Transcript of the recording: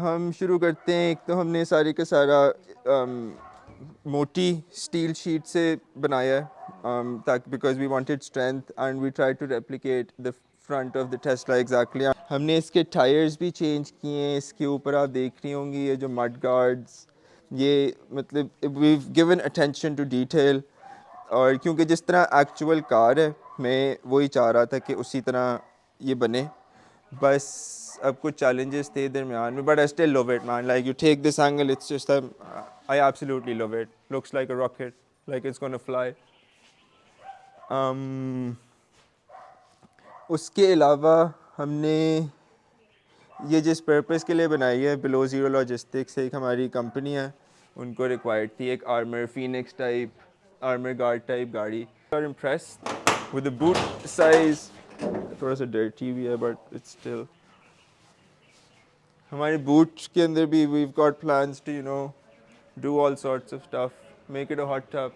हम शुरू करते हैं। एक तो हमने सारे का सारा मोटी स्टील शीट से बनाया है, ताकि because we wanted strength and we try to replicate the front of the Tesla exactly. हमने इसके टायर्स भी चेंज किए हैं। इसके ऊपर आप देख रही होंगी ये जो मड गार्ड्स, ये मतलब we given attention to detail. और क्योंकि जिस तरह एक्चुअल कार है, मैं वही चाह रहा था कि उसी तरह ये बने। बस अब कुछ challenges थे दरमियान में, but I still love it, man. Like you take this angle, it's just I absolutely love it. Looks like a rocket, like it's gonna fly. उसके अलावा हमने ये जिस पर्पस के लिए बनाई है, बिलो ज़ीरो लॉजिस्टिक्स एक हमारी कंपनी है, उनको रिक्वायर्ड थी एक armour Phoenix type, armour guard type गाड़ी। और impressed with the boot size. थोड़ा सा डर्टी भी है बट इट्स स्टिल। हमारे बूट के अंदर भी we've got plans to, you know, do all sorts of stuff, make it a hot tub.